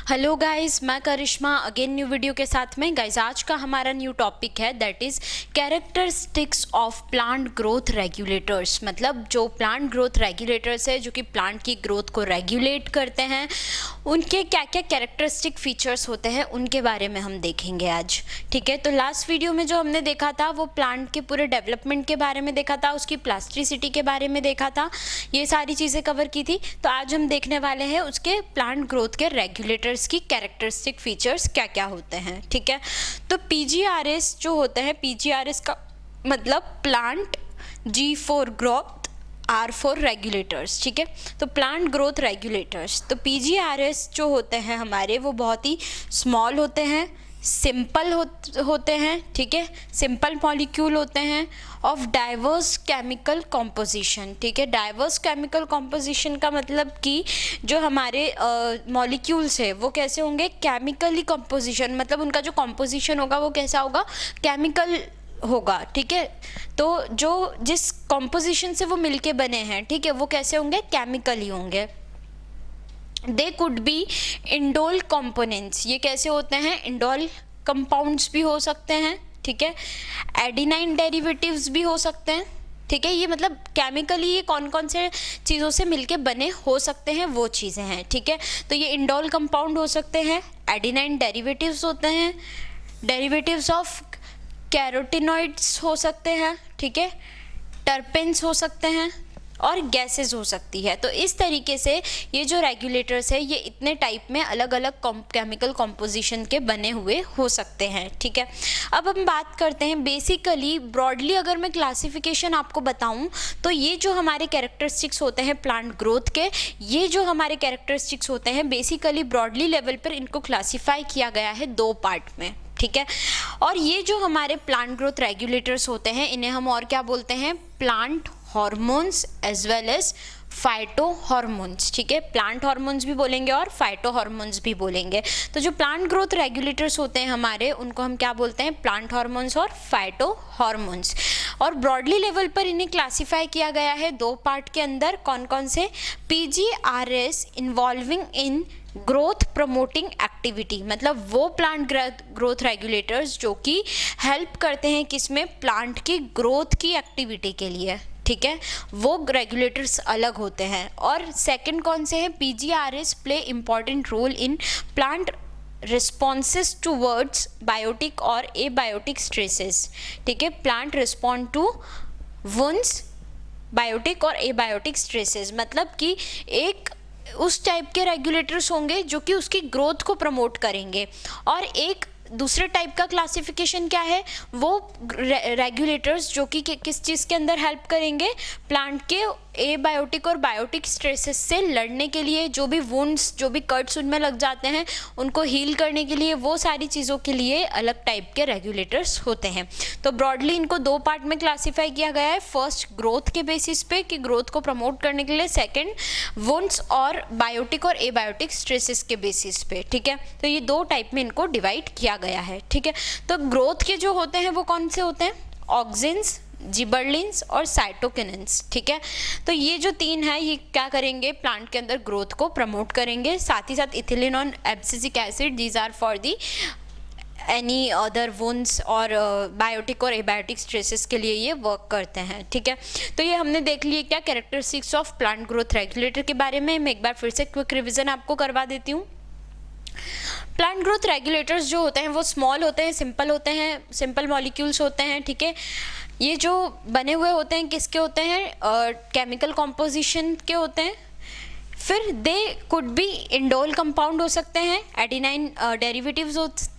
Hello guys, मैं करिश्मा again new video के साथ में। गाइस आज का हमारा न्यू टॉपिक है that is characteristics of plant growth regulators. मतलब जो प्लांट ग्रोथ रेगुलेटर्स है जो कि प्लांट की ग्रोथ को रेगुलेट करते हैं, उनके क्या क्या कैरेक्टरिस्टिक फीचर्स होते हैं उनके बारे में हम देखेंगे आज। ठीक है, तो लास्ट वीडियो में जो हमने देखा था वो प्लांट के पूरे डेवलपमेंट के बारे में देखा था, उसकी प्लास्टिसिटी के बारे में देखा था, ये सारी चीज़ें कवर की थी। तो आज हम देखने वाले हैं उसके प्लांट ग्रोथ के रेगुलेटर्स की कैरेक्टरिस्टिक फीचर्स क्या क्या होते हैं। ठीक है, तो पीजीआरएस जो होते हैं, पीजीआरएस का मतलब plant, G for growth, R for regulators. ठीक है, तो प्लांट ग्रोथ रेगुलेटर्स, तो पीजीआरएस जो होते हैं हमारे वो बहुत ही स्मॉल होते हैं, सिंपल होते हैं। ठीक है, सिंपल मॉलिक्यूल होते हैं ऑफ डाइवर्स केमिकल कॉम्पोजिशन। ठीक है, डाइवर्स केमिकल कॉम्पोजिशन का मतलब कि जो हमारे मॉलिक्यूल्स है वो कैसे होंगे, केमिकली कॉम्पोजिशन, मतलब उनका जो कॉम्पोजिशन होगा वो कैसा होगा, केमिकल होगा। ठीक है, तो जो जिस कॉम्पोजिशन से वो मिलके बने हैं, ठीक है, वो कैसे होंगे, केमिकली होंगे। They could be indole components, ये कैसे होते हैं, इंडोल कंपाउंड्स भी हो सकते हैं। ठीक है, एडिनाइन डेरिवेटिव्स भी हो सकते हैं। ठीक है, ये मतलब केमिकली ये कौन कौन से चीज़ों से मिलके बने हो सकते हैं वो चीज़ें हैं। ठीक है, तो ये इंडोल कंपाउंड हो सकते हैं, एडिनाइन डेरिवेटिव्स होते हैं, डेरिवेटिव्स ऑफ कैरोटिनॉइड्स हो सकते हैं। ठीक है, टर्पेन्स हो सकते हैं और गैसेस हो सकती है। तो इस तरीके से ये जो रेगुलेटर्स है ये इतने टाइप में अलग अलग केमिकल कॉम्पोजिशन के बने हुए हो सकते हैं। ठीक है, अब हम बात करते हैं बेसिकली ब्रॉडली, अगर मैं क्लासिफिकेशन आपको बताऊं तो ये जो हमारे कैरेक्टरिस्टिक्स होते हैं प्लांट ग्रोथ के, ये जो हमारे कैरेक्टरिस्टिक्स होते हैं बेसिकली ब्रॉडली लेवल पर इनको क्लासीफाई किया गया है दो पार्ट में। ठीक है, और ये जो हमारे प्लांट ग्रोथ रेगुलेटर्स होते हैं इन्हें हम और क्या बोलते हैं, plant hormones as well as phytohormones. ठीक है, प्लांट हॉर्मोन्स भी बोलेंगे और फाइटो हॉर्मोन्स भी बोलेंगे। तो जो प्लांट ग्रोथ रेगुलेटर्स होते हैं हमारे, उनको हम क्या बोलते हैं, प्लांट हॉर्मोन्स और फाइटो हॉर्मोन्स। और ब्रॉडली लेवल पर इन्हें क्लासीफाई किया गया है दो पार्ट के अंदर। कौन कौन से, PGRs involving in growth promoting activity, मतलब वो प्लांट ग्रोथ रेगुलेटर्स जो कि हेल्प करते हैं किसमें, प्लांट की ग्रोथ की एक्टिविटी के लिए। ठीक है, वो रेगुलेटर्स अलग होते हैं। और सेकंड कौन से हैं, PGRs play important role in plant responses towards biotic और एबायोटिक स्ट्रेसेस। ठीक है, plant respond to wounds, biotic और एबायोटिक स्ट्रेसेस, मतलब कि एक उस टाइप के रेगुलेटर्स होंगे जो कि उसकी ग्रोथ को प्रमोट करेंगे, और एक दूसरे टाइप का क्लासिफिकेशन क्या है, वो रेगुलेटर्स जो कि किस चीज़ के अंदर हेल्प करेंगे, प्लांट के एबायोटिक और बायोटिक स्ट्रेसेस से लड़ने के लिए, जो भी वुंड्स, जो भी कट्स उनमें लग जाते हैं उनको हील करने के लिए, वो सारी चीज़ों के लिए अलग टाइप के रेगुलेटर्स होते हैं। तो ब्रॉडली इनको दो पार्ट में क्लासीफाई किया गया है, फर्स्ट ग्रोथ के बेसिस पे कि ग्रोथ को प्रमोट करने के लिए, सेकेंड वुंड्स और बायोटिक और एबायोटिक स्ट्रेसेस के बेसिस पे। ठीक है, तो ये दो टाइप में इनको डिवाइड किया गया है। ठीक है, तो ग्रोथ के जो होते हैं वो कौन से होते हैं, ऑक्सिन्स, जिबरलिन्स और साइटोकिनिन्स। ठीक है, तो ये जो तीन है ये क्या करेंगे, प्लांट के अंदर ग्रोथ को प्रमोट करेंगे। साथ ही साथ इथिलीन और abscisic acid, these are for the any other wounds और बायोटिक और एबायोटिक स्ट्रेसेस के लिए ये वर्क करते हैं। ठीक है, तो ये हमने देख लिए क्या characteristics of plant growth regulator के बारे में। मैं एक बार फिर से क्विक रिविजन आपको करवा देती हूँ। प्लांट ग्रोथ रेगुलेटर्स जो होते हैं वो स्मॉल होते हैं, सिंपल होते हैं, सिंपल मॉलिक्यूल्स होते हैं। ठीक है, ये जो बने हुए होते हैं किसके होते हैं, केमिकल कॉम्पोजिशन के होते हैं। फिर they could be indole compound हो सकते हैं, एडिनाइन डेरिवेटिव्स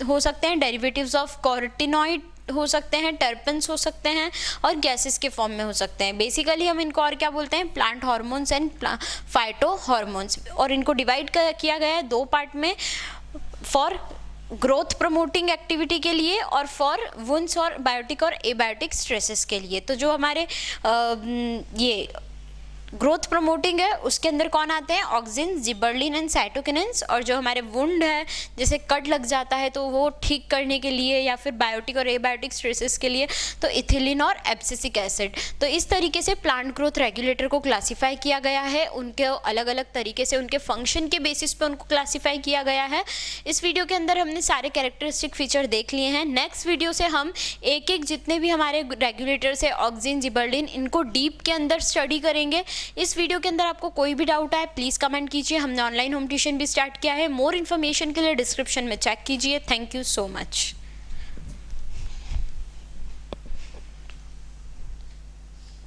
हो सकते हैं, डेरिवेटिव्स ऑफ कैरोटिनॉइड हो सकते हैं, टर्पेन्स हो सकते हैं, और गैसेस के फॉर्म में हो सकते हैं। बेसिकली हम इनको और क्या बोलते हैं, plant hormones and phyto hormones. और इनको डिवाइड किया गया है दो पार्ट में, फॉर ग्रोथ प्रमोटिंग एक्टिविटी के लिए और फॉर वुंड्स और बायोटिक और एबायोटिक स्ट्रेसेस के लिए। तो जो हमारे ये ग्रोथ प्रमोटिंग है उसके अंदर कौन आते हैं, ऑक्सिन, जिबर्लिन एंड साइटोकिनिन्स। और जो हमारे वुंड है, जैसे कट लग जाता है तो वो ठीक करने के लिए, या फिर बायोटिक और एबायोटिक स्ट्रेसेस के लिए तो इथिलीन और एब्सिसिक एसिड। तो इस तरीके से प्लांट ग्रोथ रेगुलेटर को क्लासीफाई किया गया है, उनके अलग अलग तरीके से उनके फंक्शन के बेसिस पे उनको क्लासीफाई किया गया है। इस वीडियो के अंदर हमने सारे कैरेक्टरिस्टिक फीचर देख लिए हैं। नेक्स्ट वीडियो से हम एक एक जितने भी हमारे रेगुलेटर्स है, ऑक्सिन, जिबर्लिन, इनको डीप के अंदर स्टडी करेंगे। इस वीडियो के अंदर आपको कोई भी डाउट आए प्लीज़ कमेंट कीजिए। हमने ऑनलाइन होम ट्यूशन भी स्टार्ट किया है, मोर इन्फॉर्मेशन के लिए डिस्क्रिप्शन में चेक कीजिए। Thank you so much.